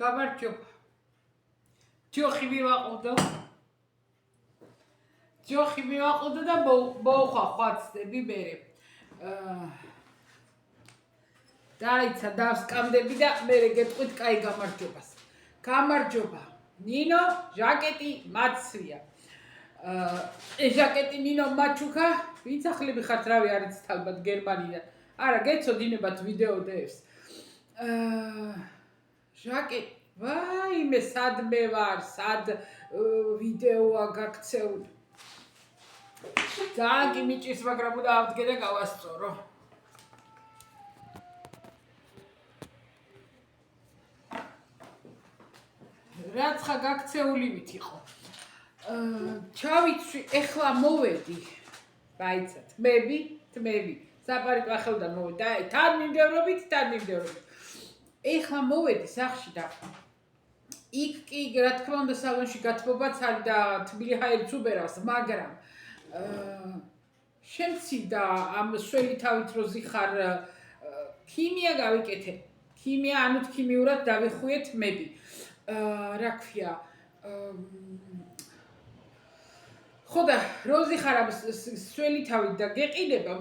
გამარჯობა. ჯოხი მივაყუდო და მოუხვა ხვაცდები მერე. დაიცა დავსკამდები და მერე გეტყვით კაი გამარჯობას. გამარჯობა. ნინო, ჟაკეტი მაცვია. ჟაკეტი ნინო მაჩუკა, ვინც ახლები ხართ, რავი არის თალბად გერმანიდან. არა, გეცოდინებათ ვიდეოდებს. ჟაკეტი, ვაიმე, სად მე ვარ, სად ვიდეოა გაქცეული. ძალიან კი მიჭირს, მაგრამ უნდა ავდგე და გავასწორო. რაც ხა გაქცეული ვით იყო. ჩავიცვი, ეხლა მოვედი. გაიცათ, თმები. საპარიკო ახელიდან მოვედი. თან მიმდევრობით. ეხლა მოვედი სახში და იქ კი რა თქმა უნდა სალონში გათბობაც არის და თბილი ჰაერიც უბერავს, მაგრამ შემცირდა ამ სველი თავით რო ზიხარ ქიმია გავიკეთე. ქიმია, ანუ ქიმიურად დავიხუე თმები. რა ქვია, ხოდა როზი ხარ ამ სველი თავით და გეყიდება,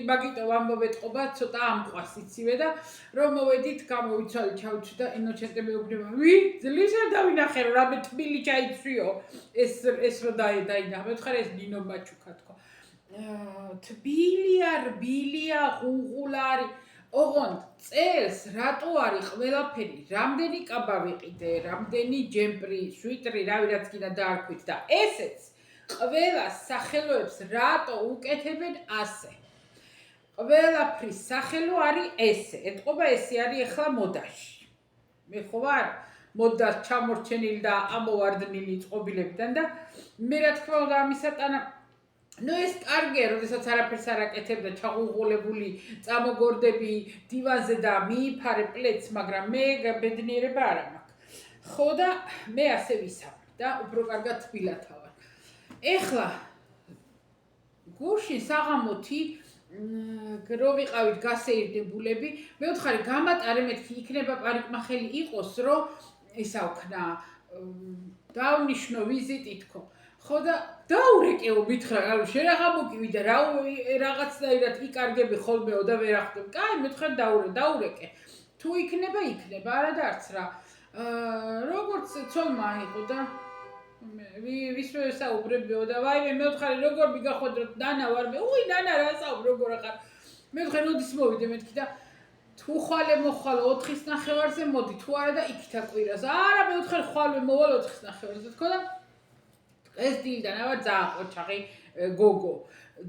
მაგიტო ამბობეთყობა ცოტა ამყვას იცივე და რომ მოვედით, გამოვიცვალე, ჩავიცვი და ინოჩენტე მეუბნება, ძლივს არ დავინახე რომ რამე თბილი ჩაიცვიო, ეს რო დაინახე, მეთხარ ეს ნინო მაჩუკა თქო. თბილია, რბილია, ღუღულარი. ოღონდ წელს რატო არის ყველაფერი, რამდენი კაბა ვიყიდე, რამდენი ჯემპრი, სვიტრი, რავი რაც კიდე დაარქვით და ესეც ყველა სახელოებს რატო უკეთებენ ასე. ყველაფრის სახელო არის ესე. ეთყობა ესე არის ახლა მოდაში. მე ხო ვარ მოდა ჩამორჩენილი და ამოვარდნილი წყობილებიდან და მე რა თქმა უნდა ამისატანა ეს კარგია, როდესაც არაფერს არ აკეთებ და ჩაღუღულებული წამოგორდები დივანზე და მიიფარე პლედს, მაგრამ მე ბედნიერება არ მაქვს. ხო და მე ასე ვისაუბრ და უფრო კარგად თბილათა ვარ. ეხლა გუშინ საღამოთი რო ვიყავით გასეირდებულები, მე ვთხარი გამატარე მეთქი იქნება პარიკმახელი იყოს, რომ ისა ვქნა დავნიშნო ვიზიტი თქო. ხო და დაურეკეო მითხრა, ანუ შენ რა გამოგივი და რაღაცნაირად იკარგები ხოლმეო და ვერ ახდები. კაი, მითხრა დაურეკე. თუ იქნება, არა და არც რა. როგორც ცოლმა იყო და ვისვე საუბრებიო და ვაიმე მე ვთხარი როგორ მიგახვედროთ ნანა ვარ მე. ნანა რა საუბრ როგორ ახარ. მე ვთხარი როდის მოვიდე მეთქი და თუ ხვალე მოხვალ 4-ის ნახევარზე მოდი, თუ არა და იქითა კვირას. არა, მე ვთხარი ხვალე მოვალ 4-ის ნახევარზე თქო და ეს დილიდან ავარ ძალიან ყოჩაღი გოგო.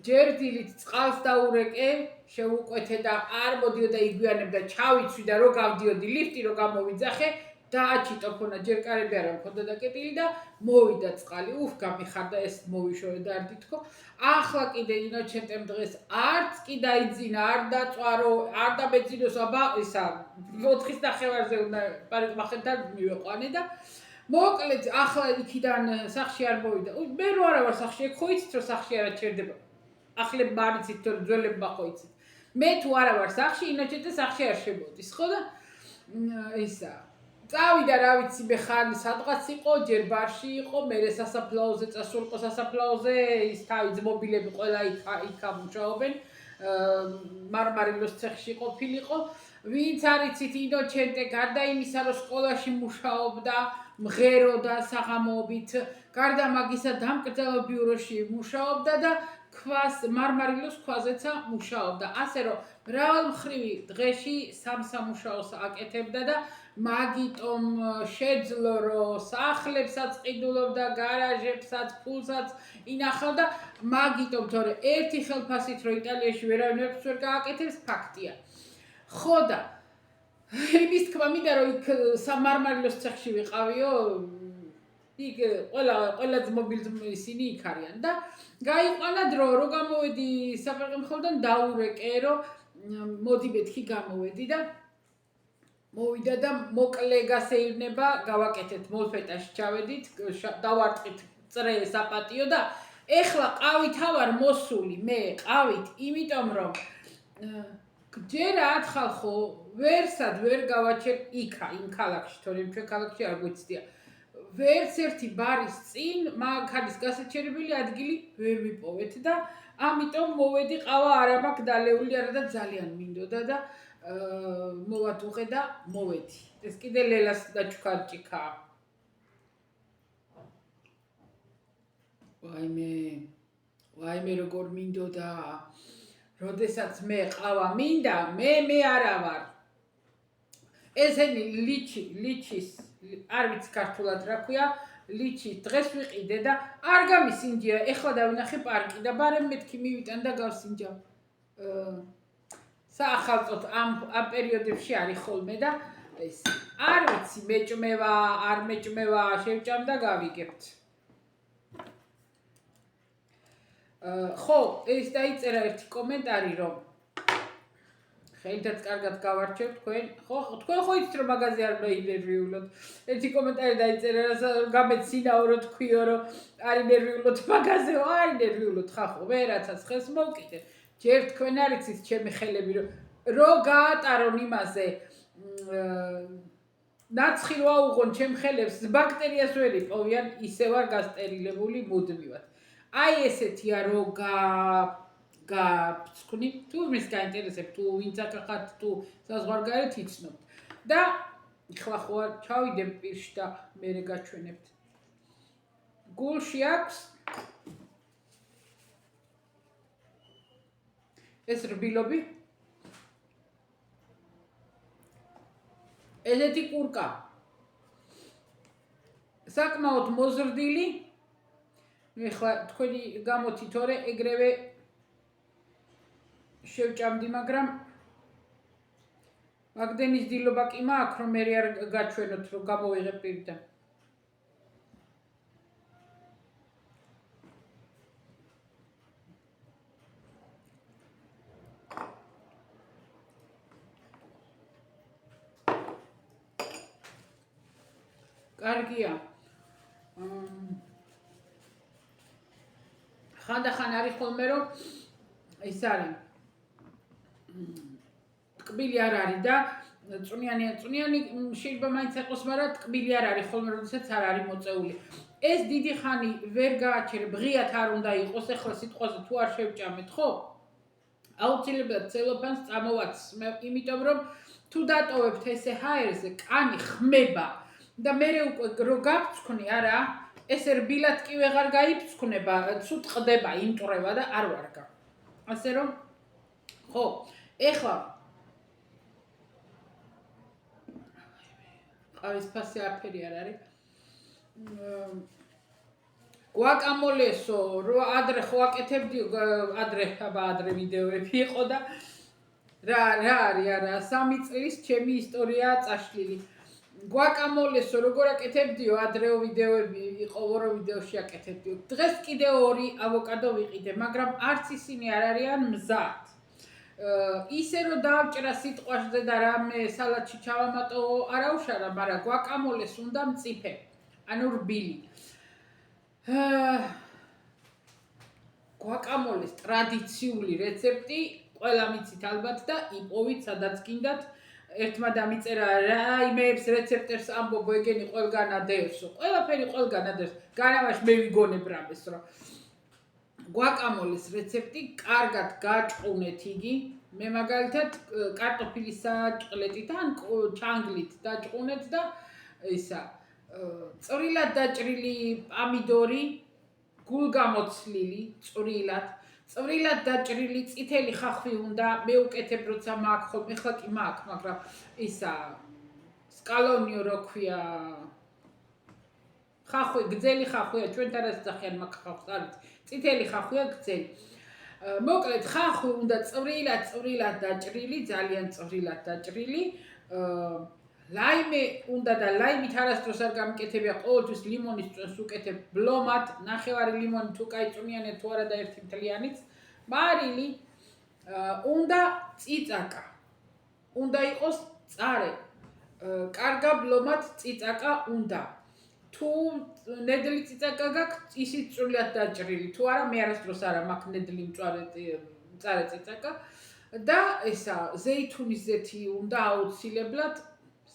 ჯერ დილით წყალს დაურეკე, შევუკვეთე და არ მოდიოდა იგვიანებ და ჩავიცვი და რო გავდიოდი ლიფტი რო გამოვიძახე, დააჩიტო ფონა ჯერ კარები არ მქონდა დაკეტილი და მოვიდა წყალი. გამიხარდა ეს მოვიშორე და არ დითქო. ახლა კიდე ინოჩენტემ დღეს არც კი დაიძინა, არ დაწვარო, არ დამეძინოს აბა ისა 4-ის ნახევარზე უნდა პარიკმახელთან მივეყვანე და მოკლედ ახლა იქიდან სახში არ მოვიდა. მე რო არა ვარ სახში, ეგ ხო იცით რომ სახში არ ჩერდება. ახლებ მარიცით თუ ძველებმა ხო იცით. მე თუ არა ვარ სახში, ინოჩენტე სახში არ შემოდის, ხო და ისა წავიდა რა ვიცი მე ხან სადღაც იყო, ჯერ ბარში იყო, მერე სასაფლაოზე წასულიყო სასაფლაოზე, ის თავი ძმობილები ყველა იქა მუშაობენ. მარმარილოს ცეხში ყოფილიყო. ვინც არიცით ინოჩენტე გარდა იმისა რომ სკოლაში მუშაობდა, მღეროდა საღამოობით, გარდა მაგისა დამკრძალო ბიუროში მუშაობდა და მარმარილოს ქვაზეცა მუშაობდა. ასე რომ მრავალმხრივი დღეში სამსამუშაოს აკეთებდა და მაგიტომ შეძლო რომ სახლებსაც ყიდულობდა, გარაჟებსაც, ფულსაც ინახავდა, მაგიტომ თორე ერთი ხელფასით რომ იტალიაში ვერავინ ვერ გააკეთებს, ფაქტია. ხო და იმის თქმა მინდა რომ იქ სამარმარილოს ცეხში ვიყავიო, იქ ყველა ძმობილ ისინი იქ არიან და გაიყვანა დრო, რო გამოვედი საპარკმხელიდან დაურეკე, რომ მოდი მეთქი გამოვედი და მოვიდა და მოკლე გასეირნება გავაკეთეთ მოლფეტაში ჩავედით, დავარტყით წრე საპატიო და ეხლა ყავით ავარ მოსული მე, ყავით, იმიტომ რომ ჯერ ათხალ ხო ვერსად ვერ გავაჩერ იქა იმ ქალაქში, თორემ ჩვენ ქალაქში არ გვეცდია. ვერც ერთი ბარის წინ მანქანის გასაჩერებელი ადგილი ვერ ვიპოვეთ და ამიტომ მოვედი ყავა არა მაქვს დალეული არა და ძალიან მინდოდა და მოვატუყე და მოვედი. ეს კიდე ლელას და ჩქარჭიქაა. ვაიმე როგორ მინდოდა. როდესაც მე ყავა მინდა, მე არა ვარ. ესენი ლიჩის არ ვიცი ქართულად რა ქვია, ლიჩის დღეს ვიყიდე და არ გამისინჯია. ეხლა დავინახე პარკი და ბარემ მეთქი მივიტან და გავსინჯა. საახალწლოდ ამ პერიოდებში არის ხოლმე და ეს არ ვიცი მეჭმევა, არ მეჭმევა, შევჭამ და გავიგებთ. ხო, ეს დაიწერა ერთი კომენტარი რომ ხელითაც კარგად გავარჩევ თქვენ. თქვენ ხო იცით რომ მაგაზე არ მეინერვიულოთ. ერთი კომენტარი დაიწერა რომ გამეცინაო რომ თქვიო რომ არ ინერვიულოთ მაგაზეო, არ ინერვიულოთ ხახო, ვერაცაც ხელს მოვკიდე. ჯერ თქვენ არ იცით ჩემი ხელები რომ გაატარონ იმაზე ნაცხი რო აუღონ ჩემ ხელებს ბაქტერიას ვერ იპოვიან, ისე ვარ გასტერილებული მუდმივად. აი ესეთია რო გაფცვნი, თუ მის გაინტერესებთ, თუ ვინც ახახართ, თუ საზღვარგარეთ იცნობთ. და ეხლა ხო ჩავიდებ პირში და მერე გაჩვენებთ. გულში აქვს ეს რბილობი. ესეთი კურკა. საკმაოდ მოზრდილი. ეხლა თქვენი გამოთით თორე ეგრევე შევჭამდი, მაგრამ მაგდენის დილობა კი მაქვს, რომ მე არ გაჩვენოთ, რომ გამოვიღებ პირიდან. კარგია. ხანდახან არის ხოლმე რომ ის არის ტკბილი არ არის და წუნიანი შეიძლება მაინც იყოს, მაგრამ ტკბილი არ არის ხოლმე, როდესაც არ არის მოწეული. ეს დიდი ხანი ვერ გააჩერებ, ღიათ არ უნდა იყოს, ეხლა სიტყვაზე თუ არ შევჭამეთ, ხო? აუცილებლად ცელოფანს წამოვაცმევ, იმიტომ რომ თუ დატოვებთ ესე ჰაერზე, კანი ხმება და მერე უკვე რო გაფცვნი, არა, ესე რბილად კი ვეღარ გაიფცქნება, თუ ტყდება, იმტრევა და არ ვარგა. ასე რომ ხო, ეხლა ყავის ფასი არაფერი არ არის. გვაკამოლესო, რო ადრე ხო აკეთებდი, ადრე ვიდეოები იყო და რა არის, არა, 3 წლის ჩემი ისტორიაა წაშლილი. გვაკამოლესო, როგორ აკეთებდიო, ადრეო ვიდეოები იყო, ორო ვიდეოში აკეთებდიო. დღეს კიდე 2 ავოკადო ვიყიდე, მაგრამ არც ისინი არ არიან მზად. ისე რომ დავჭრა სიტყვაზე და რამე სალატში ჩავამატო, არ აუშარა, მაგრამ გვაკამოლეს უნდა მწიფე, ანუ რბილი. გვაკამოლეს ტრადიციული რეცეპტი, ყველა მიცით ალბათ და იპოვით სადაც გინდათ. ერთმა დამიწერა რა იმეებს რეცეპტერს ამბობ ეგენი ყველგან ადევსო. ყველაფერი ყველგან ადევს. განავაში მე ვიგონებ რამეს რომ გვაკამოლეს რეცეპტი კარგად გაჭყუნეთ იგი. მე მაგალითად კარტოფილის საჭყლეტით ან ჩანგლით დაჭყუნეთ და ისა წვრილად დაჭრილი პამიდორი, გულგამოცლილი, წვრილად დაჭრილი წითელი ხახვი უნდა, მე უკეთებ როცა მაქვს ხოლმე, ეხლა კი მაქვს, მაგრამ ისა სკალონიო რო ქვია ხახვი, გძელი ხახვია, ჩვენთან რაც ძახიან მაგ ხახვს, არ ვიცი, წითელი ხახვია გძელი. მოკლედ ხახვი უნდა წვრილად დაჭრილი, ძალიან წვრილად დაჭრილი. ლაიმე უნდა და ლაიმით არასდროს არ გამკეთებია, ყოველთვის ლიმონის წვენს უკეთებ ბლომად, ნახევარი ლიმონი თუ კაი წვნიანი თუ არა და 1 მთლიანიც. მარილი უნდა წიწაკა. უნდა იყოს წარე. კარგა ბლომად წიწაკა უნდა. თუ ნედლი წიწაკა გაქვს, ისიც წვრილად დაჭრილი. თუ არა, მე არასდროს არა მაქვს ნედლი მწარე წიწაკა. და ესა ზეითუნის ზეთი უნდა აუცილებლად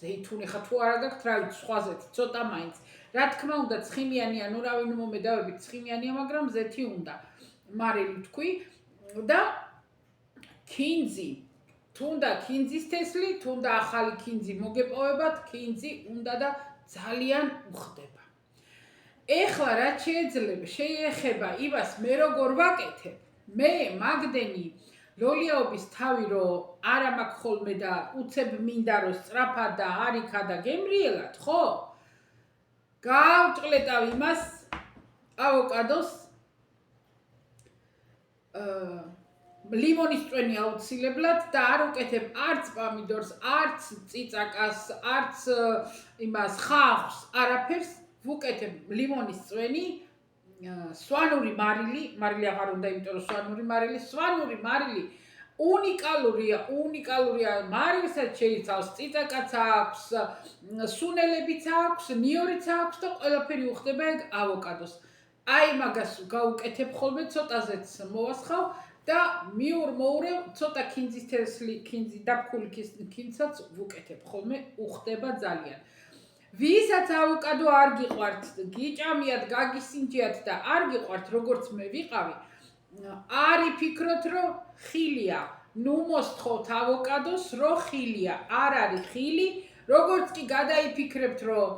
ზეითუნი ხა თუ არა გაქვთ რა ვიცი სხვა ზეთი ცოტა მაინც რა თქმა უნდა ცხიმიანი ანუ რავი ნუ მომედავებით ცხიმიანია მაგრამ ზეთი უნდა მარილი თქვი და ქინძი თუნდა ქინძის თესლი თუნდა ახალი ქინძი მოგეპოვებათ ქინძი უნდა და ძალიან უხდება ეხლა რა შეეხება იმას მე როგორ ვაკეთებ მე მაგდენი ლოლიაობის თავი რო არა მაქვს ხოლმე და უცებ მინდა რომ სწრაფად და არიქა და გემრიელად ხო გავჭყლეტავ იმას ავოკადოს ლიმონის წვენი აუცილებლად და არ უკეთებ არც პამიდორს არც წიწაკას არც იმას ხახვს არაფერს ვუკეთებ ლიმონის წვენი სვანური მარილი აღარ უნდა იმიტომ რომ სვანური მარილი უნიკალურია მარილსაც შეიცავს წიწაკაც აქვს სუნელებიც აქვს ნიორიც აქვს და ყველაფერი უხდება ეგ ავოკადოს აი მაგას გავუკეთებ ხოლმე ცოტაზეც მოვასხავ და მიურმოურევ ცოტა ქინძის თესლი ქინძი დაფქული ქინძსაც ვუკეთებ ხოლმე უხდება ძალიან ვისაც ავოკადო არ გიყვართ, გიჭამიათ, გაგისინჯიათ და არ გიყვართ, როგორც მე ვიყავი, არ იფიქროთ, რომ ხილია. ნუ მოსთხოვთ ავოკადოს, რომ ხილია. არ არის ხილი, როგორც კი გადაიფიქრებთ, რომ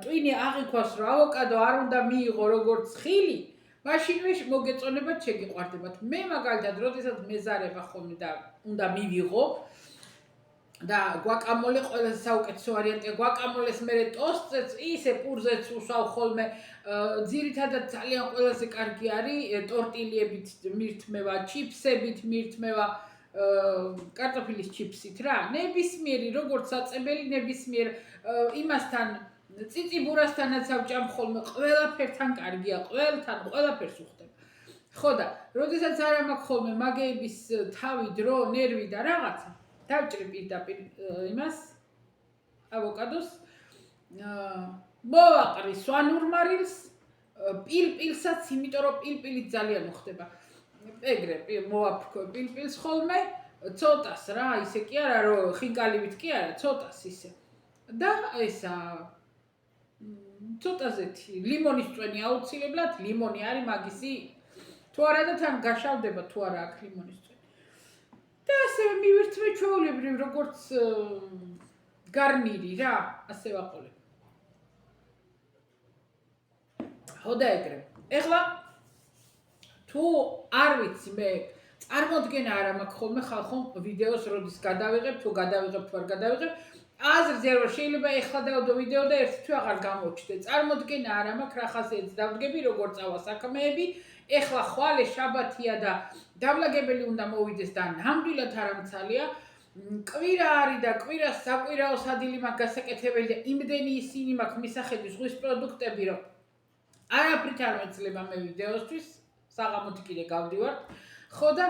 ტვინი აღიქვას, რომ ავოკადო არ უნდა მიიღო როგორც ხილი, მაშინვე მოგეწონებათ, შეგიყვარდებათ. მე მაგალითად, როდესაც მეზარება ხოლმე და უნდა მივიღო, და guacamole ყველაზე საუკეთესო ვარიანტია guacamole-ს მე ტოსტზეც ისე პურზეც უსვავ ხოლმე ძირითადად ძალიან ყველაზე კარგი არის ტორტილიებით მირთმევა ჩიფსებით მირთმევა კარტოფილის ჩიფსით რა ნებისმიერი როგორც საწებელი ნებისმიერ იმასთან ციციბურასთანაც ავჭამ ხოლმე ყველაფერთან კარგია ყველაფერს უხდება ხო და როდესაც არ მაქვს ხოლმე მაგეების თავი დრო ნერვი და რაღაცა დავჭრი პირდაპირ იმას ავოკადოს მოვაყრი სვანურ მარილს პილპილსაც იმიტომ რომ პილპილი ძალიან უხდება ეგრე მოვაფრქვე პილპილს ხოლმე ცოტას რა ისე კი არა რომ ხინკალივით კი არა ცოტას ისე და ესა ცოტაზეთი ლიმონის წვენი აუცილებლად ლიმონი არის მაგისი თუ არა და თან გაშავდება თუ არა აქ ლიმონის და ასევე მივირთმე ჩვეულებრივ როგორც გარნირი რა ასე ვაყოლებ. ხო და ეგრე. ეხლა თუ არ ვიცი მე წარმოდგენა არ მაქვს ხოლმე ხალხო ვიდეოს როდის გადავიღებ თუ გადავიღებ თუ არ გადავიღებ აზრზე რომ შეიძლება ეხლა დავდო ვიდეო და ერთი თვე აღარ გამოჩნდე. წარმოდგენა არ მაქვს რა ხასიათს დავდგები როგორ წავა საქმეები ეხლა ხვალე შაბათია და დავლაგებელი უნდა მოვიდეს და ნამდვილად არამცალია კვირა არის და კვირას საკვირაო სადილი მაქვს გასაკეთებელი და იმდენი ისინი მაქვს მისახედვის ზღვის პროდუქტები რომ არაფრით არ მეძლება მე ვიდეოსთვის საღამოთი კიდე გავდივართ ხო და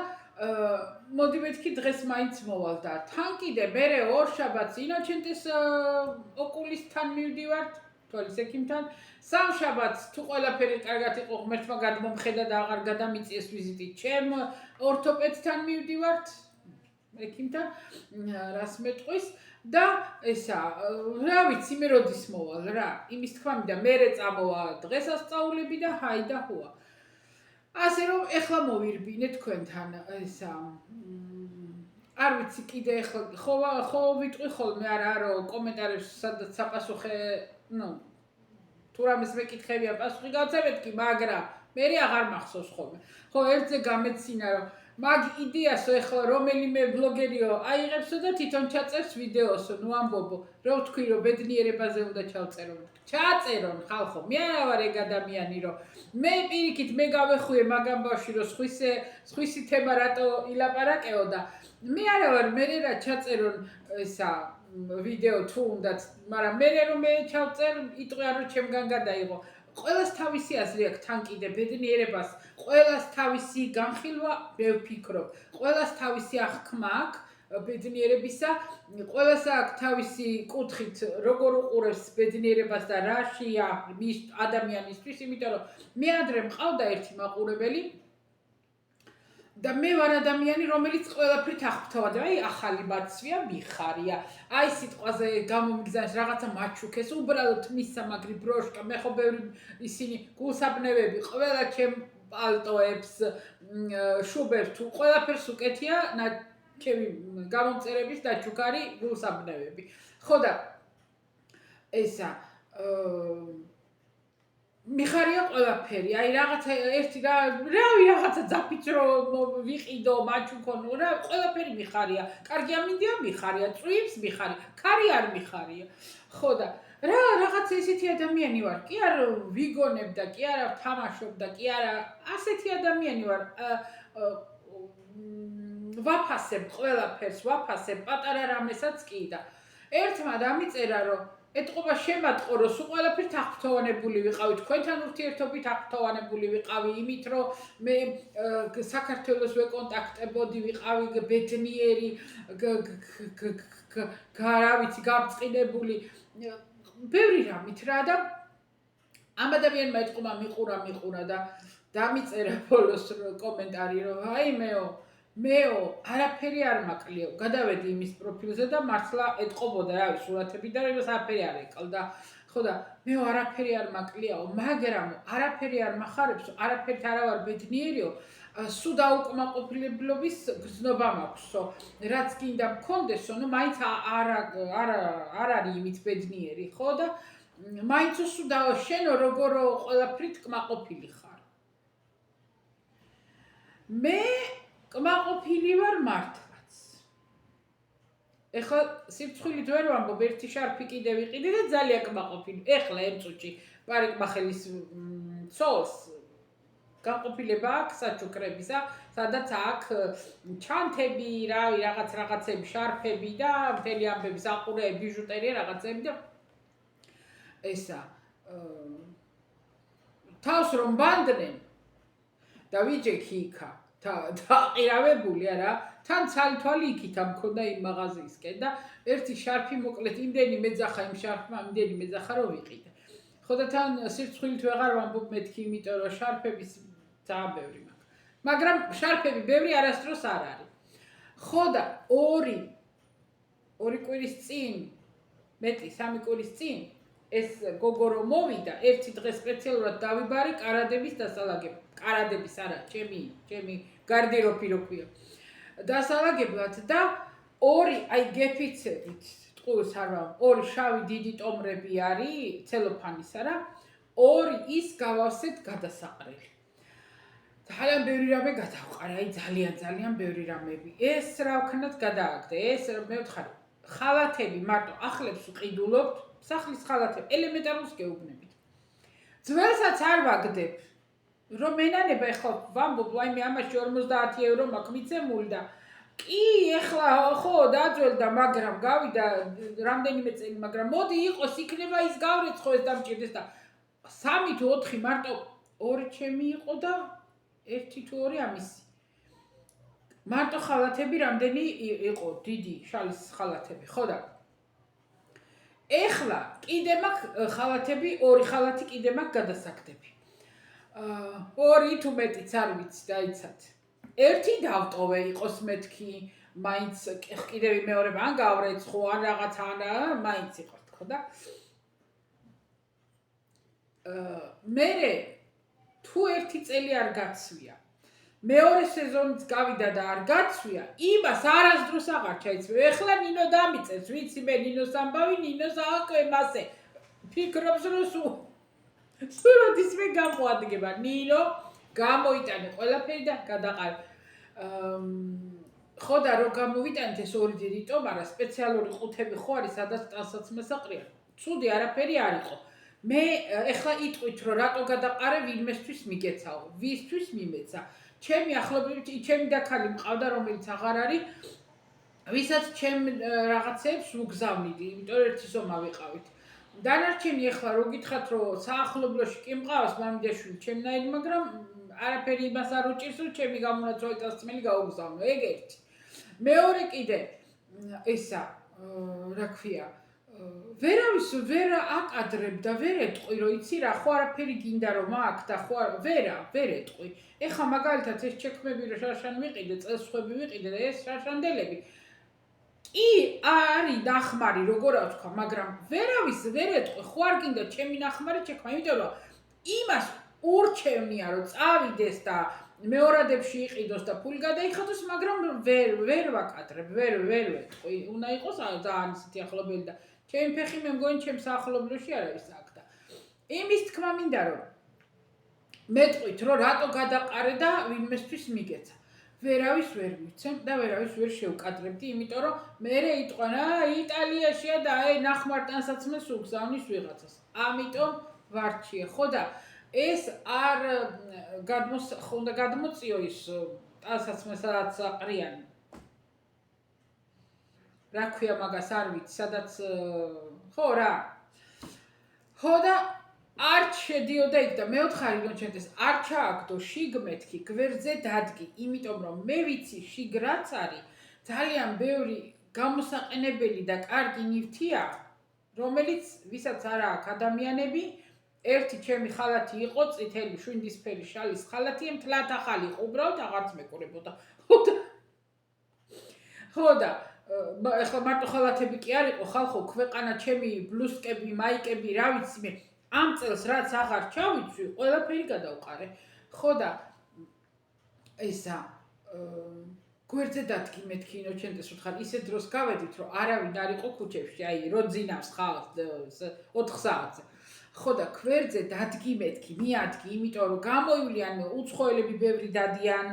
მოდი მეთქი დღეს მაინც მოვალ და თან კიდე მერე ორ შაბათს ინოჩენტეს ოკულისთან მივდივართ თვალის ექიმთან სამშაბათს თუ ყველაფერი კარგად იყო ღმერთმა გადმომხედა და აღარ გადამიწიეს ვიზიტი ჩემ ორთოპედთან მივდივართ ექიმთან რას მეტყვის და ესა რა ვიცი მე როდის მოვალ რა იმის თქმა მინდა მერე წამოვა დღესასწაულები და ჰაი და ჰუა ასე რომ ეხლა მოვირბინე თქვენთან ესა არ ვიცი კიდე ეხლა ხო ვიტყვი ხოლმე არა რომ კომენტარებში სადაც საპასუხე ნუ თუ რამეს მეკითხებია პასუხი გავცემეთ კი მაგრამ მე აღარ მახსოვს ხოლმე ხო ერთზე გამეცინა რომ მაგ იდეასო ეხლა რომელიმე ბლოგერიო აიღებსო და თვითონ ჩაწერს ვიდეოსო ნუ ამბობო რომ თქვი რომ ბედნიერებაზე უნდა ჩაწერონ ხალხო მე არა ვარ ეგ ადამიანი რომ მე პირიქით მე გავეხუე მაგ ამბავში რომ სხვისი თემა რატო ილაპარაკეო და მე არა ვარ მე რა ჩაწერონ ესა ვიდეო თუ უნდათ მაგრამ მე რომ მე ჩავწერ იტყვიან რომ ჩემგან გადაიღო ყველას თავისი აზრი აქვს თან კიდე ბედნიერებას ყველას თავისი განხილვა მე ვფიქრობ ყველას თავისი აღქმა აქვს ბედნიერებისა ყველას აქვს თავისი კუთხით როგორ უყურებს ბედნიერებას და რაშია მის ადამიანისთვის იმიტომ რომ მე ადრე მყავდა ერთი მაყურებელი და მე ვარ ადამიანი, რომელიც ყველაფრით აღფრთოვად, აი ახალი ბაცვია, მიხარია. აი სიტყვაზე გამომიგზავნეს რაღაცა მაჩუქეს, უბრალოდ მისცა მაგრი ბროშკა, მე ხო ბევრი ისინი გულსაბნევები, ყველა ჩემ პალტოებს, შუბერს თუ ყველაფერს უკეთია, ჩემი გამომწერების დაჩუქარი გულსაბნევები. ხო და ესა მიხარია ყველაფერი, აი რაღაცა ერთი რაღაცა ძაფიც რომ ვიყიდო, მაჩუქონ, ყველაფერი მიხარია. კარგი ამინდია მიხარია, წვიმს მიხარია, ქარი არ მიხარია. ხო და რაღაცა ესეთი ადამიანი ვარ, კი არ ვიგონებ და კი არ ვთამაშობ და კი არა, ასეთი ადამიანი ვარ. ვაფასებ ყველაფერს, ვაფასებ პატარა რამესაც კი და ერთმა დამიწერა რომ ეთყობა შემატყო რომ სულ ყველაფერთ აღფრთოვანებული ვიყავი, თქვენთან ურთიერთობით აღფრთოვანებული ვიყავი, იმით რომ მე საქართველოს ვეკონტაქტებოდი, ვიყავი ბედნიერი, რა ვიცი, გამწყინებული, ბევრი რამით რა და ამ ადამიანმა ეთყობა მიყურა და დამიწერა ბოლოს კომენტარი რომ აი მეო არაფერი არ მაკლია. გადავედი იმის პროფილზე და მართლა ეთყობოდა რა ვიცი სურათები და იმას არაფერი არ ეკლდა. ხო და მეო არაფერი არ მაკლიაო, მაგრამ არაფერი არ მახარებსო, არაფერით არა ვარ ბედნიერიო, სულ დაუკმაყოფილებლობის გზნობა მაქვსო. რაც გინდა მქონდესო, ნუ მაინც არ არის იმით ბედნიერი, ხო და მაინც სულ შენო როგორ ყველაფრით კმაყოფილი ხარ. მე კმაყოფილი ვარ მართლაც. ეხლა სიბრწყვილით ვერ ვამბობ, ერთი შარფი კიდე ვიყიდე და ძალიან კმაყოფილი. ეხლა ერთ წუთში პარიკმახელის ცოლს განყოფილება აქვს საჩუქრებისა, სადაც აქვს ჩანთები, რაღაცები, შარფები და მთელი ამბები, საყურეები, ბიჟუტერია რაღაცები და ესა თავს რომ ბანდნენ და ვიჯექი იქა დაყირავებული არა, თან ცალთვალი იქით მქონდა იმ მაღაზიისკენ და ერთი შარფი მოკლედ იმდენი მეძახა იმ შარფმა, იმდენი მეძახა რომ ვიყიდე. ხო და თან სიბრწყვილით ვეღარ ვამბობ მეთქი, იმიტომ რომ შარფების ძალიან ბევრი მაქვს. მაგრამ შარფები ბევრი არასდროს არ არის. ხო და ორი კვირის წინ, მეტი 3 კვირის წინ ეს გოგო რომ მოვიდა, ერთი დღე სპეციალურად დავიბარე კარადების დასალაგებლად. კარადების არა, ჩემი გარდეროფი რო ქვია. დასალაგებლად და ორი აი გეფიცებით, ტყუილს არ ვამბობ, ორი შავი დიდი ტომრები არის, ცელოფანის არა, ორი ის გავავსეთ გადასაყრელი. ძალიან ბევრი რამე გადავყარა, აი ძალიან ბევრი რამები. ეს რა ვქნათ გადააგდე, ეს მე ვთხარი, ხალათები მარტო ახლებს ვყიდულობთ, სახლის ხალათები, ელემენტარულს გეუბნებით. ძველსაც არ ვაგდებ. რომ მენანება ეხლა ვამბობ, ვაიმე ამაში 50 евро მაქვს მიცემული და კი ეხლა ხო დაძველდა, მაგრამ გავიდა რამდენიმე წელი, მაგრამ მოდი იყოს, იქნება ის გავრეცხო ეს დამჭირდეს და 3 თუ 4 მარტო 2 ჩემი იყო და 1 თუ 2 ამისი. მარტო ხალათები რამდენი იყო, დიდი შალის ხალათები, ხო და ეხლა კიდე მაქვს ხალათები, 2 ხალათი კიდე მაქვს გადასაგდები. 2 თუ მეტიც არ ვიცი, დაიცათ. 1 დავტოვე, იყოს მეთქი, მაინც კიდევ მეორე ან გავრეცხო, ან რაღაცა, მაინც იყოს, ხო და მერე თუ 1 წელი არ გაცვია, მეორე სეზონიც გავიდა და არ გაცვია, იმას არასდროს აღარ ჩაიცვე. ეხლა ნინო დამიწევს, ვიცი მე ნინოს ამბავი, ნინოს აკვე მასე. ფიქრობს რომ სურათის მე გამოადგება. ნინო გამოიტანე ყველაფერი და გადაყარე. ხო და რომ გამოვიტანეთ ეს 2 დიდი ტომარა, სპეციალური ყუთები ხო არის, სადაც ტანსაცმელს აყრია. ცუდი არაფერი არ იყო. მე ეხლა იტყვით რომ რატო გადაყარე, ვინმესთვის მიგეცაო, ვისთვის მიმეცა. ჩემი ახლობლები, ჩემი დაქალი მყავდა, რომელიც აღარ არის, ვისაც ჩემ რაღაცებს ვუგზავნიდი, იმიტომ ერთი ზომა ვიყავით. დანარჩენი ეხლა რო გითხრათ რომ საახლობლოში კი მყავს მამიდაშვილი ჩემნაირი, მაგრამ არაფერი იმას არ უჭირს რომ ჩემი გამონაცვალე დასმელი გაუგზავნო, ეგ ერთი. მეორე კიდე ესა, რა ქვია, ვერავის ვერ აკადრებ და ვერ ეტყვი, რომ იცი რა, ხო არაფერი გინდა რომ აქ და ხო ვერ ეტყვი. ეხლა მაგალითად ეს ჩექმები რომ შარშან ვიყიდე, წელსხვები ვიყიდე და ეს შარშანდელები კი არის ნახმარი, როგორ ვთქვა, მაგრამ ვერავის ვერ ეტყვი, ხო არ გინდა ჩემი ნახმარი ჩექმა, იმიტომ რომ იმას ურჩევნია რომ წავიდეს და მეორადებში იყიდოს და ფული გადაიხადოს, მაგრამ ვერ ვაკადრებ, ვერ ვეტყვი. უნდა იყოს ძალიან ისეთი ახლობელი და ჩემი ფეხი მე მგონი ჩემს ახლობლებში არ არის აქ და იმის თქმა მინდა რომ მეტყვით რომ რატო გადაყარე და ვინმესთვის მიგეცა. ვერავის ვერ ვიცემ და ვერავის ვერ შევკადრებდი, იმიტომ რომ მერე იტყვანა იტალიაშია და ნახმარ ტანსაცმელს უგზავნის ვიღაცას. ამიტომ ვარჩიე, ხო და ეს არ უნდა გადმოწიო ის ტანსაცმელი სადაც აყრიანი. რა ქვია მაგას არ ვიცი, სადაც ხო რა. ხო და არ შედიოდა იქ და მეოთხარი რომ ჩემთვის არ ჩააგდო შიგ მეთქი, გვერდზე დადგი, იმიტომ რომ მე ვიცი შიგ რაც არის, ძალიან ბევრი გამოსაყენებელი და კარგი ნივთია, რომელიც ვისაც არ აქვს ადამიანები, ერთი ჩემი ხალათი იყო, წითელი შვინდისფერი შალის ხალათი, მთლად ახალი იყო, უბრალოდ აღარც მეკურებოდა. ხო და ეხლა მარტო ხალათები კი არ იყო, ხალხო, ქვეყანა ჩემი ბლუსკები, მაიკები, რა ვიცი მე, ამ წელს რაც აღარ ჩავიცვი, ყველაფერი გადავყარე. ხო და ესა გვერდზე დადგი მეთქი ინოჩენტეს უთხარ, ისე დროს გავედით, რომ არავინ არ იყო ქუჩებში, აი, რო ძინავს ხალხს 4 საათზე. ხო და გვერდზე დადგი მეთქი, მიადგი, იმიტომ რომ გამოივლიან უცხოელები ბევრი დადიან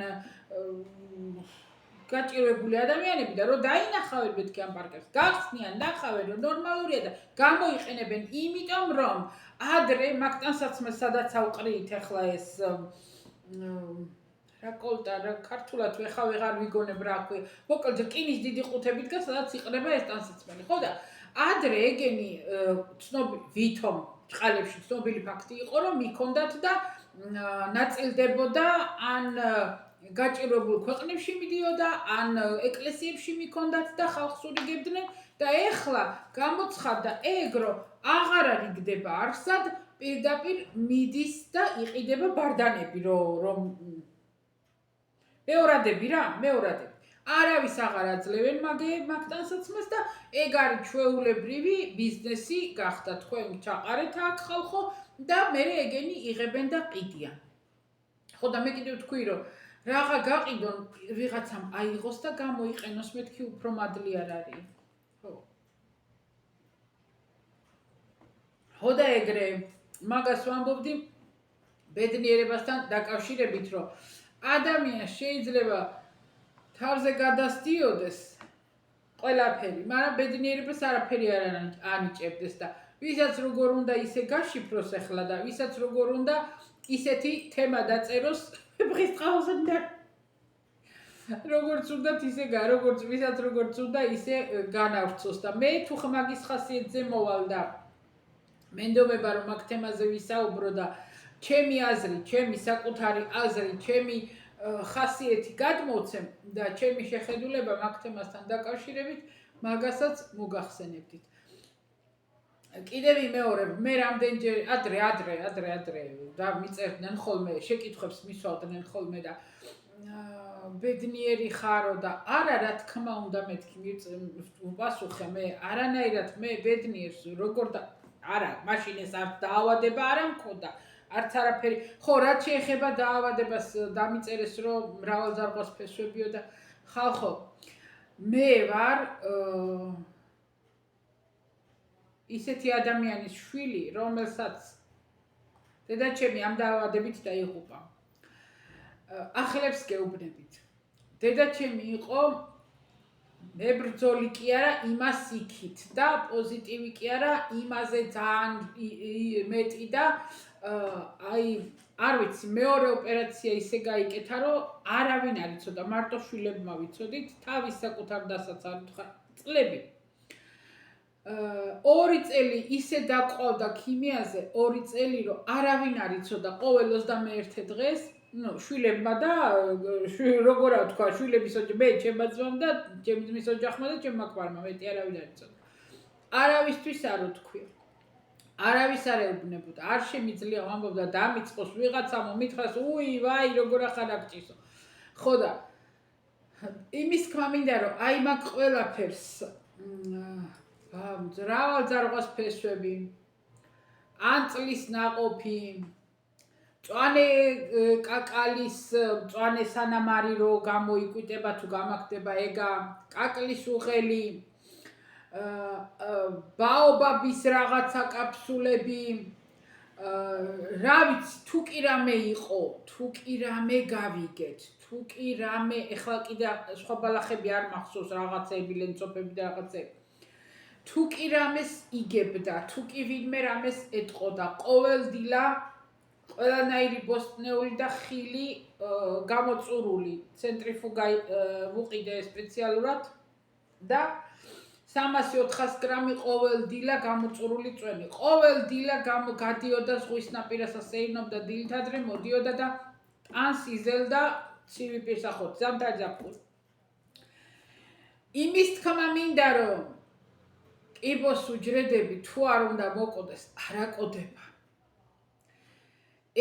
გაჭირვებული ადამიანები და რომ დაინახავენ მეთქი ამ პარკებს, გახსნიან, ნახავენ, რომ ნორმალურია და გამოიყენებენ, იმიტომ რომ ადრე მაგტანსაცმელს სადაც ავყრით ახლა ეს რა კოლტა, რა ქართულად ვეღარ ვიგონებ რა ქვია. მოკლედ რკინის დიდი ყუთები დგას, სადაც იყრება ეს ტანსაცმელი. ხო და ადრე ეგენი ცნობილი ვითომ ჭყალებში ცნობილი ფაქტი იყო, რომ მიქონდათ და ნაწილდებოდა ან გაჭირვებულ ქვეყნებში მიდიოდა, ან ეკლესიებში მიქონდათ და ხალხს ურიგებდნენ და ეხლა გამოცხადდა ეგ, რომ აღარ არიგდება არსად, პირდაპირ მიდის და იყიდება ბარდანები, რომ მეორადები რა, მეორადები. არავის აღარ აძლევენ მაგტანსაცმელს და ეგ არის ჩვეულებრივი ბიზნესი გახდა, თქვენ ჩაყარეთ აქ ხალხო და მერე ეგენი იღებენ და ყიდიან. ხო და მე კიდევ თქვი, რომ რაღა გაყიდონ ვიღაცამ აიღოს და გამოიყენოს, მეთქი უფრო მადლი არ არის. ხო და ეგრე მაგას ვამბობდი ბედნიერებასთან დაკავშირებით, რომ ადამიანს შეიძლება თავზე გადასდიოდეს ყველაფერი, მაგრამ ბედნიერებას არაფერი არ ანიჭებდეს და ვისაც როგორ უნდა ისე გაშიფროს ახლა და ვისაც როგორ უნდა ისეთი თემა დაწეროს დღესდღეობით როგორც უნდა ვისაც როგორც უნდა ისე განავრცოს და მე თუ მაგის ხასიათზე მოვალ და მენდობება რომ მაგ თემაზე ვისაუბრო და ჩემი აზრი, ჩემი საკუთარი აზრი, ჩემი ხასიათი გადმოვცემ და ჩემი შეხედულება მაგ თემასთან დაკავშირებით, მაგასაც მოგახსენებდით. კიდევ იმეორებ, მე რამდენჯერ ადრე და მიწერდნენ ხოლმე, შეკითხვებს მისვავდნენ ხოლმე და ბედნიერი ხარო და არა რა თქმა უნდა მეთქი უპასუხე მე არანაირად მე ბედნიერს როგორ და არა, მაშინ ეს არ დაავადება არ მქონდა. არც არაფერი. ხო, რაც შეეხება დაავადებას დამიწერეს, რომ მრავალძარღვას ფესვებიო და ხალხო, მე ვარ ისეთი ადამიანის შვილი, რომელსაც დედაჩემი ამ დაავადებით დაიღუპა. ახლებს გეუბნებით. დედაჩემი იყო მებრძოლი კი არა, იმას იქით და პოზიტივი კი არა, იმაზე ძალიან მეტი და აი არ ვიცი, მეორე ოპერაცია ისე გაიკეთა, რომ არავინ არ იცოდა, მარტო შვილებმა ვიცოდით, თავის საკუთარ დასაც არ ვთქვა წლები. 2 წელი ისე დაყავდა ქიმიაზე, 2 წელი რომ არავინ არ იცოდა ყოველ 21 დღეს, შვილებმა და როგორ ვთქვა, შვილების მე ჩემმა ძმამ და ჩემი ძმის ოჯახმა და ჩემმა ქმარმა, მეტი არავინ არ იცოდა. არავისთვის არ უთქვია. არავის არ ეუბნებოდა, არ შემიძლია ვამბობდა დამიწყოს ვიღაცა მომითხრას, უი, ვაი, როგორ ახარ აკჭისო. ხო და იმის თქმა მინდა რომ აი მაგ ყველაფერს მრავალ ძარღვას ფესვები, ან წლის ნაყოფი, მწვანე კაკალის, მწვანე სანამარი რო გამოიკვიტება თუ გამახდება ეგა, კაკლის უღელი, ბაობაბის რაღაცა კაფსულები, რა ვიცი, თუ კი რამე იყო, თუ კი რამე გავიგეთ, თუ კი რამე, ეხლა კიდე სხვა ბალახები არ მახსოვს რაღაცები, ლენწოფები და რაღაცები. თუ კი რამეს იგებდა, თუ კი ვინმე რამეს ეტყოდა, ყოველდღილა ყველანაირი ბოსტნეული და ხილი გამოწურული, ცენტრიფუგა ვუყიდე სპეციალურად და 300-400 გრამი ყოველდღილა გამოწურული წვენი. ყოველდღილა გადიოდა ზღვის ნაპირას ასეირნობდა დილით-ადრე, მოდიოდა და ტანს იზელდა ცივი პირსახოთ, ზამთარ-ზაფხული. იმის თქმა მინდა რომ კიბოს უჯრედები თუ არ უნდა მოყოდეს, არ აკოდება.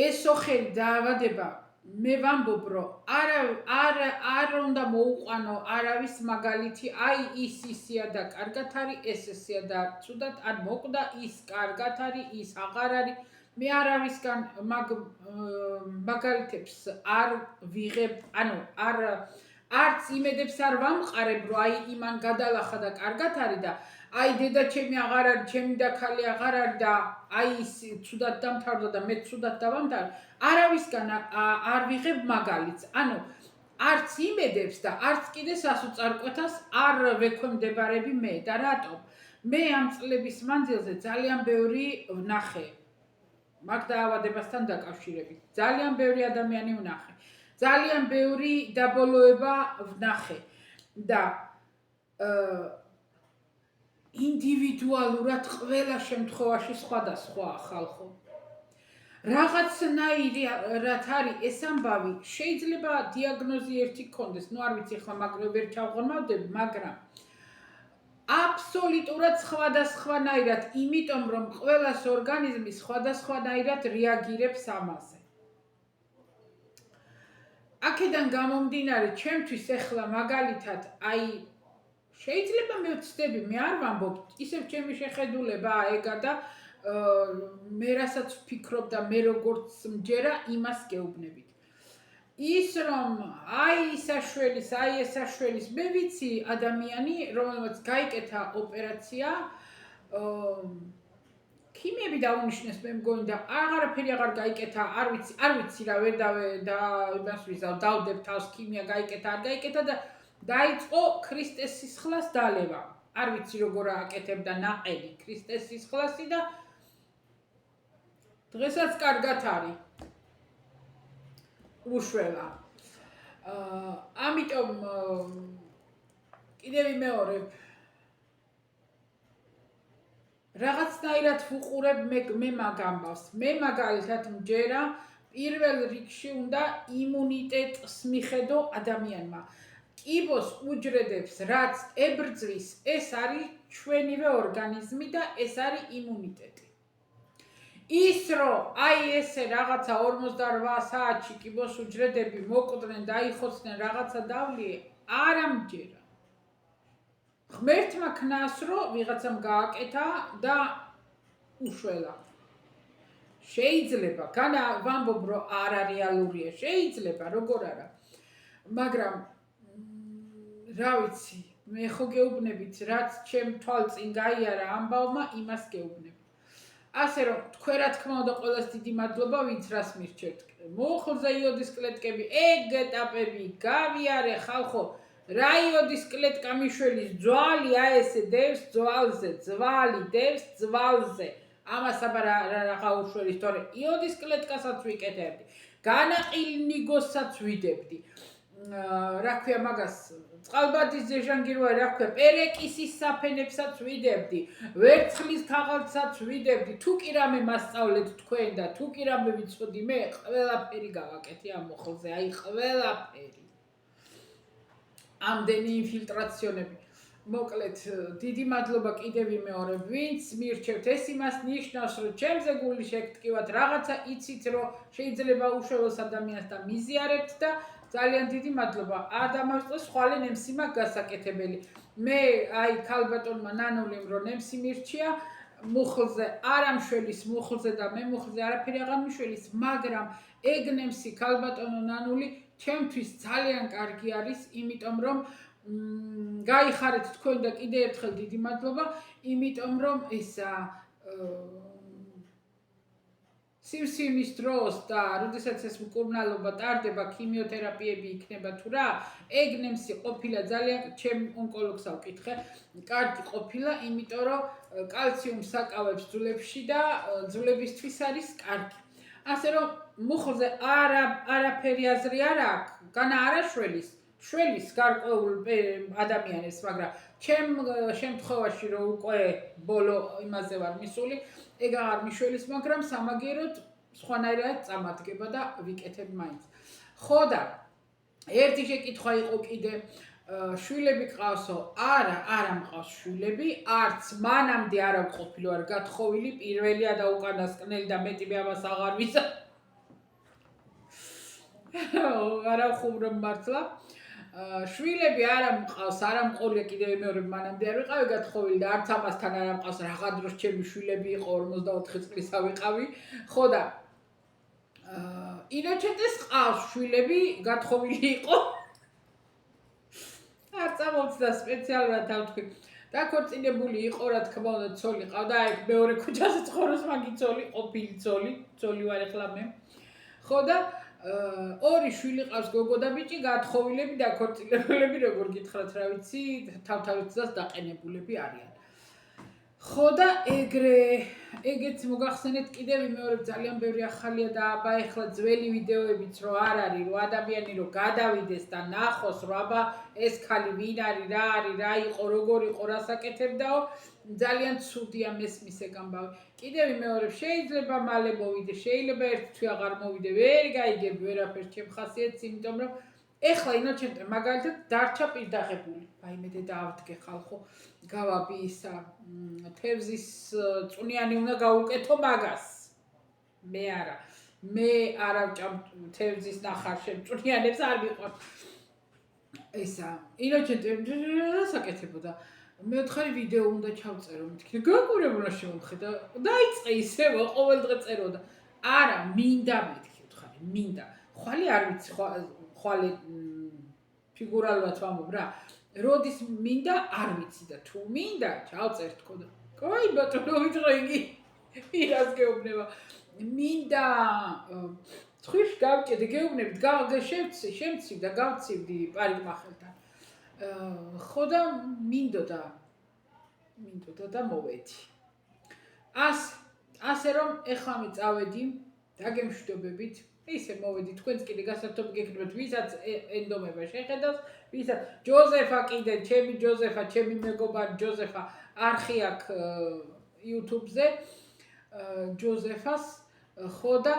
ეს ოხელი დაავადება მე ვამბობ რომ არ უნდა მოუყვანო არავის მაგალითი, აი ის ისია და კარგად არის, ეს ესია და ცუდად არ მოკვდა, ის კარგად არის, ის აღარ არის. მე არავისგან მაგალითებს არ ვიღებ, ანუ არც იმედებს არ ვამყარებ, რომ აი იმან გადალახა და კარგად არის და აი დედა ჩემი აღარ არის, ჩემი და ქალი აღარ არის და აი ის ცუდად დამთავრდა და მე ცუდად დავამთავრე. არავისგან არ ვიღებ მაგალითს. ანუ არც იმედებს და არც კიდე სასოწარკვეთას არ ვექვემდებარები მე და რატომ? მე ამ წლების მანძილზე ძალიან ბევრი ვნახე. მაგ დაავადებასთან დაკავშირებით. ძალიან ბევრი ადამიანი ვნახე. ძალიან ბევრი დაბოლოება ვნახე და ინდივიდუალურად ყველა შემთხვევაში სხვადასხვაა ხალხო. რაღაცნაირი რაც არის ეს ამბავი, შეიძლება დიაგნოზი ერთი გქონდეს, არ ვიცი ხა მაგრამ ვერ ჩავღრმავდები, მაგრამ აბსოლუტურად სხვადასხვანაირად, იმიტომ რომ ყველას ორგანიზმი სხვადასხვანაირად რეაგირებს ამაზე. აქედან გამომდინარე, ჩემთვის ეხლა მაგალითად, აი შეიძლება მე ვცდები, მე არ ვამბობ, ისევ ჩემი შეხედულება ეგა და მე რასაც ვფიქრობ და მე როგორც მჯერა, იმას გეუბნებით. ის რომ აი ისაშველის, აი ესაშველის, მე ვიცი ადამიანი, რომელმაც გაიკეთა ოპერაცია, ქიმიები დაუნიშნეს მე მგონი და აღარაფერი აღარ გაიკეთა, არ ვიცი რა ვერ იმას ვიზავ, დავდებ თავს ქიმია გაიკეთა, არ გაიკეთა და დაიწყო ქრისტეს სისხლას დალევა. არ ვიცი როგორ აკეთებდა ნაყელი ქრისტეს სისხლასი და დღესაც კარგად არის. უშველა. ამიტომ კიდევ ვიმეორებ. რაღაცნაირად ვუყურებ მე მაგ ამბავს. მე მაგალითად მჯერა პირველ რიგში უნდა იმუნიტეტს მიხედო ადამიანმა. კიბოს უჯრედებს რაც ებრძვის, ეს არის ჩვენივე ორგანიზმი და ეს არის იმუნიტეტი. ის რომ აი ესე რაღაცა 48 საათში კიბოს უჯრედები მოკვდნენ და აიხოცნენ რაღაცა დავლიე, არ ამჯერა. ღმერთმა ქნას რომ ვიღაცამ გააკეთა და უშველა. შეიძლება, განა ვამბობ რომ არარეალურია, შეიძლება, როგორ არა. მაგრამ რა ვიცი, მე ხო გეუბნებით, რაც ჩემ თვალწინ გაიარა ამბავმა, იმას გეუბნებით. ასე რომ, თქვენ რა თქმა უნდა ყველას დიდი მადლობა, ვინც რას მირჩევთ. მოხლზე იოდის კლეტკები, ეგ ეტაპები გავიარე ხალხო, რა იოდის კლეტკა მიშველის ძვალი აესე დევს ძვალზე, ძვალი დევს ძვალზე. ამას რა უშველის, თორე იოდის კლეტკასაც ვიკეთებდი, განაყილნიგოსაც ვიდებდი. რა ქვია მაგას წყალბადის ზეჟანგიროა, რა ქვია პერეკისის საფენებსაც ვიდებდი, ვერცხლის ქაღალდსაც ვიდებდი, თუ კი რამე მასწავლეთ თქვენ და თუ კი რამე ვიცოდი მე, ყველაფერი გავაკეთე ამ მოხელზე, აი ყველაფერი. ამდენი ინფილტრაციონები. მოკლედ დიდი მადლობა კიდევ ვიმეორებ, ვინც მირჩევთ, ეს იმას ნიშნავს, რომ ჩემზე გული შეგტკივათ, რაღაცა იცით, რომ შეიძლება უშველოს ადამიანს და მიზიარებთ და ძალიან დიდი მადლობა. ადამიანს ხვალე ნემსი მაქვს გასაკეთებელი. მე აი ქალბატონმა ნანულიმ რომ ნემსი მირჩია, მუხლზე არ ამშველის მუხლზე და მე მუხლზე არაფერი აღარ მიშველის, მაგრამ ეგ ნემსი ქალბატონო ნანული ჩემთვის ძალიან კარგი არის, იმიტომ რომ გაიხარეთ თქვენ და კიდევ ერთხელ დიდი მადლობა, იმიტომ რომ ესა სივსივნის დროს და როდესაც ეს მკურნალობა ტარდება, ქიმიოთერაპიები იქნება თუ რა, ეგ ნემსი ყოფილა ძალიან, ჩემ ონკოლოგს ავკითხე, კარგი ყოფილა, იმიტომ რომ კალციუმს აკავებს ძვლებში და ძვლებისთვის არის კარგი. ასე რომ მუხლზე არაფერი აზრი არ აქვს, განა არაშველის, შველის გარკვეულ ადამიანებს, მაგრამ ჩემ შემთხვევაში რომ უკვე ბოლო იმაზე ვარ მისული, ეგ აღარ მიშველის, მაგრამ სამაგიეროდ სხვანაირად წამადგება და ვიკეთებ მაინც. ხო და ერთი შეკითხვა იყო კიდე, შვილები ყავსო? არა მყავს შვილები, არც მანამდე არ ყოფილი ვარ გათხოვილი, პირველია და უკანასკნელი და მეტი მე ამას აღარ ვიზამ. არა ხუმრობ მართლა. შვილები არ მყავს, არ მყოლია კიდევ მეორე მანამდე არ ვიყავი გათხოვილი და არც ამასთან არ მყავს, რაღა დროს ჩემი შვილები იყო 54 წლისა ვიყავი. ხო და ინოჩეტეს ყავს შვილები, გათხოვილი იყო. არ წამოვწდა სპეციალურად ავთქვი. დაქორწინებული იყო, რა თქმა უნდა, ცოლი ყავდა, აი მეორე ქუჩაზე ცხოვრობს მაგი ცოლი, ყოფილი ცოლი ვარ ახლა მე. ხო და ორი შვილი ყავს, გოგო და ბიჭი, გათხოვილები, დაქორწინებულები, როგორ გითხრათ, რა ვიცი, თავთავის გზას დაყენებულები არიან. ხო და ეგეც მოგახსენეთ კიდევ ვიმეორებ, ძალიან ბევრი ახალია და აბა ეხლა ძველი ვიდეოებიც რო არ არის, რო ადამიანი რო გადავიდეს და ნახოს, რომ აბა ეს ქალი ვინ არის, რა არის, რა იყო, როგორ იყო, რას აკეთებდაო, ძალიან ცუდია მესმის ეგ ამბავი. კიდევ ვიმეორებ, შეიძლება მალე მოვიდე, შეიძლება ერთ თვე აღარ მოვიდე, ვერ გაიგებ ვერაფერს ჩემ ხასიათს, იმიტომ რომ ეხლა ინოჩენტე მაგალითად დარჩა პირდაღებული. ვაიმე დედა ავდგე ხალხო, გავაბი ისა თევზის წვნიანი უნდა გაუკეთო მაგას. მე არ ავჭამ თევზის ნახარ შემწვნიანებს არ მიყვარს. ისა ინოჩენტე საკეთებოდა. მეოთხარი ვიდეო უნდა ჩავწერო, მეთქი გაკურებულა შემოხედა. დაიწყე ისევ ყოველ დღე წეროდა. არა, მინდა მეთქი უთხარი, მინდა. ხვალე არ ვიცი, ხვალე ფიგურალურად ვამბობ რა. როდის მინდა არ ვიცი და თუ მინდა ჩავწერ თქო და კაი ბატონო ვიტყვი იგი პირას გეუბნება. მინდა ცხიშ გავჭედი გეუბნებით, შემცივ და გავცივდი პარიკმახელთან. ხო და მინდოდა და მოვედი. ასე რომ ეხლა მე წავედი დაგემშვიდობებით. ისე მოვედი, თქვენც კიდე გასართობი გეკნებათ, ვისაც ენდომება შეხედავს, ვისაც ჯოზეფა კიდე, ჩემი ჯოზეფა, ჩემი მეგობარი ჯოზეფა არხი აქვს YouTube-ზე, ჯოზეფას, ხო და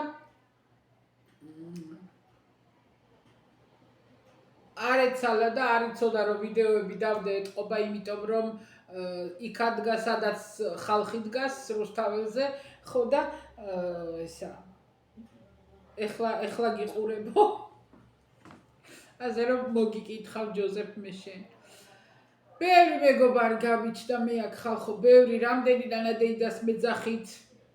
არ ეცალა და არ იცოდა რომ ვიდეოები დავდე ეთყობა, იმიტომ რომ იქ ადგა სადაც ხალხი დგას რუსთაველზე, ხო და ესა ეხლა გიყურებო. ასე რომ მოგიკითხავ ჯოზეფ მე შენ. ბევრი მეგობარი გამიჩნდა მე აქ ხალხო, ბევრი რამდენი ნანადეიდას მეძახით.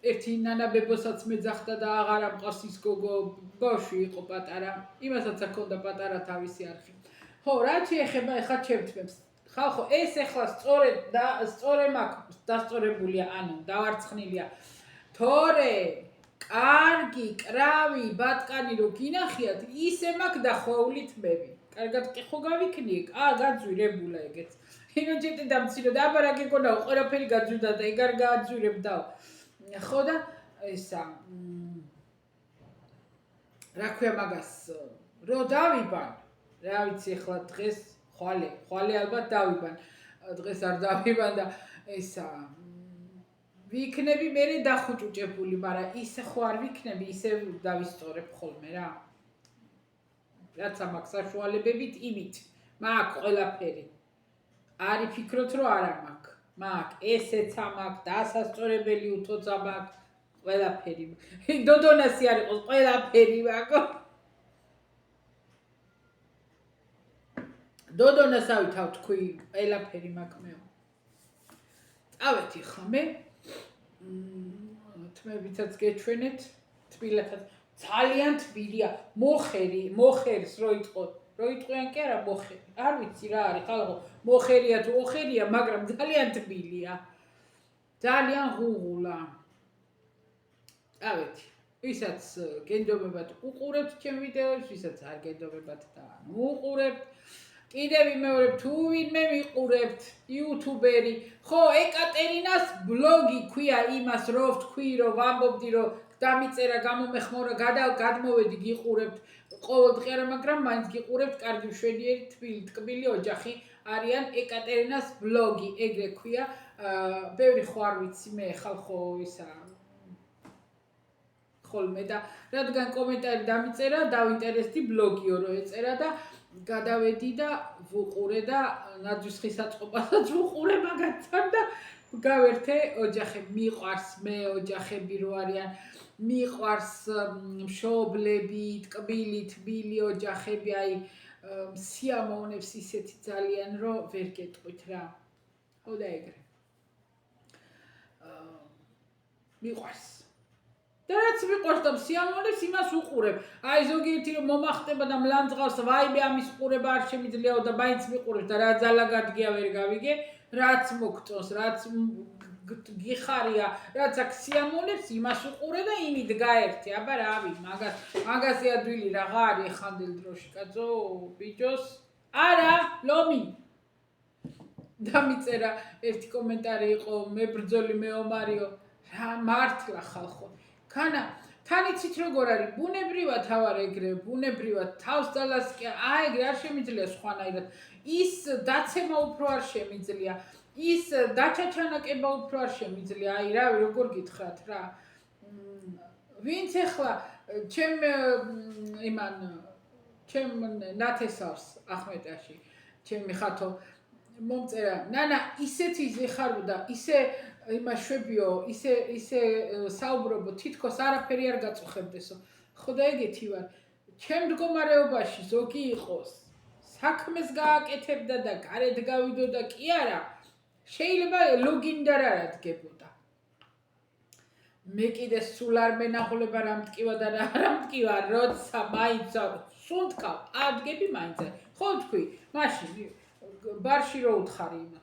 ერთი ნანაბებოსაც მეძახდა და აღარ ამყავს ის გოგო, ბავშვი იყო პატარა, იმასაც აქონდა პატარა თავისი არხი. ხო, რაც შეეხება ეხლა ჩემთმებს. ხალხო, ეს ეხლა სწორე მაქვს დასწორებულია, ანუ დავარცხნილია. თორე კარგი, კრავი, ბატკანი რო გინახიათ, ისე მაქვს დახვეული თმები. კარგად კი ხო გავიქნიე? გაძვირებულა ეგეც. ინოჩენტე დამცინო და აბა რა გეკონაო, ყველაფერი გაძვირდა და ეგ არ გააძვირებდაო. ხო და ესა რა ქვია მაგას რო დავიბან, რა ვიცი ეხლა დღეს ხვალე ალბათ დავიბან. დღეს არ დავიბან და ესა ვიქნები მე დახუჭუჭებული, მაგრამ ისე ხო არ ვიქნები, ისე დავისწორებ ხოლმე რა. რაც მაქვს საშუალებებით იმით, მაქვს ყველაფერი. არი ფიქრობთ რომ არა მაქვს. მაქვს, ესეც ამაქვს, დასასწორებელი უთოცა მაქვს, ყველაფერი. დოდონასი არ იყოს, ყველაფერი მაქვს. დოდონასავი თავ თქვი, ყველაფერი მაქვს მე. წავედი ხა მე. თმებიცაც გეჩვენეთ, თბილათაც ძალიან თბილია. მოხერის რო იტყოთ. რო იტყვიან კი არა მოხერი. არ ვიცი რა არის ხალხო, მოხერია თუ ოხერია, მაგრამ ძალიან თბილია. ძალიან ღუღულა. წავედი. ვისაც გენდობებათ უყურებთ ჩემ ვიდეოებს, ვისაც არ გენდობებათ და უყურებთ. კიდევ ვიმეორებ თუ ვინმე ვიყურებთ იუთუბერი. ხო, ეკატერინას ბლოგი ქვია იმას, რო ვთქვი, რომ ვამბობდი, რომ დამიწერა, გამომეხმარა, გადმოვედი გიყურებთ. ყოველდღე არა, მაგრამ მაინც გიყურებთ, კარგი მშვენიერი თბილი ოჯახი არიან ეკატერინას ბლოგი, ეგრე ქვია. ბევრი ხო არ ვიცი მე ხალხო ისა ხოლმე და რადგან კომენტარი დამიწერა, დავინტერესდი ბლოგიო რო ეწერა და გადავედი და ვუყურე და ნაძვის ხის აწყობასაც ვუყურე მაგათთან და გავერთე ოჯახები, მიყვარს მე ოჯახები რო არიან, მიყვარს მშობლები, ტკბილი, თბილი ოჯახები, აი სიამოვნებს ისეთი ძალიან რომ ვერ გეტყვით რა. ხო და ეგრე. მიყვარს. და რაც მიყვარს და სიამოვნებს იმას უყურებ. აი ზოგიერთი რომ მომახტება და მლანძღავს, ვაიმე ამის ყურება არ შემიძლიაო და მაინც მიყურებს და რა ძალა გადგია ვერ გავიგე, რაც მოგწონს, რაც გიხარია, რაც აქ სიამოვნებს, იმას უყურე და იმით გაერთე. აბა რავი, მაგაზე ადვილი რაღა არის ეხანდელ დროში, კაცო, ბიჭოს? არა, ლომი. დამიწერა ერთი კომენტარი იყო, მე ბრძოლი, მე ომარიო. რა მართლა ხალხო. ქანა თან იცით როგორ არის ბუნებრივად თავარ ეგრე ბუნებრივად თავს ძალას კი ეგრე არ შემიძლია სხვანაირად ის დაცემა უფრო არ შემიძლია ის დაჩაჩანაკება უფრო არ შემიძლია აი რავი როგორ გითხრათ რა ვინც ახლა ჩემ ნათესავს ახმეტაში ჩემი ხათო მომწერა ნანა ისეთი ზიხარდა ისე იმაშვებიო ისე საუბრობო თითქოს არაფერი არ გაწუხებდესო ხო და ეგეთი ვარ ჩემ მდგომარეობაში ზოგი იყოს საქმეს გააკეთებდა და გარეთ გავიდოდა კი არა შეიძლება ლოგინდა რა დგებოდა მე კიდე სულ არ მენახულება რა მტკივა და რა მტკივა როცა მაინც სუნთქავ ადგები მაინც ხო თქვი მაშინ ბარში რო უთხარი იმას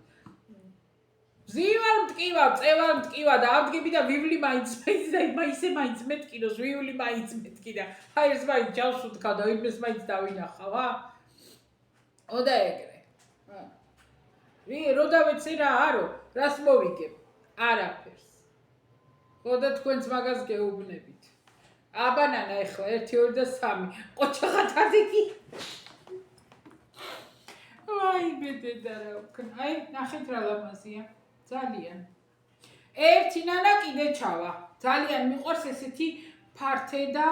ზივალ მტკივა, წევალ მტკივა და ავდგები და ვივლი მაინც და ისე მაინც მეტკინოს, ვივლი მაინც მეტკიდა. აი ეს მაინც ჯავს უთქა და იმეს მაინც დავინახავ, ო და ეგრე. რო დავეცე რა არო, რას მოვიგებ? არაფერს. ხო და თქვენც მაგას გეუბნებით. აბანანა ეხლა 1 2 და 3. ყოჩაღათაზე კი. აი ბედედა რა ვქნა. აი ნახეთ რა ლამაზია. ძალიან. ერთი ნანა კიდე ჩავა. ძალიან მიყვარს ესეთი ფართე და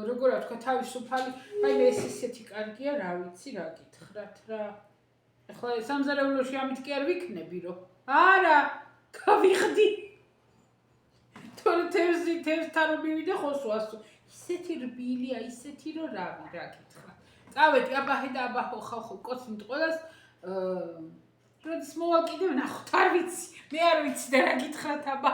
როგორ ვთქვა თავისუფალი. აი მე ესეთი კარგია, რა ვიცი, რა გითხრათ რა. ახლა სამზარეულოში ამით კი არ ვიქნები რო. არა, გავიხდი. თორე თევზთან რომ მივიდე ხოსვასო. ისეთი რბილია, ისეთი რომ რა გითხრათ. წავედი აბაჰე და აბაჰო ხალხო კოცნით ყველას როდის მოვალ კიდევ ნახოთ არ ვიცი მე არ ვიცი და რა გითხრათ აბა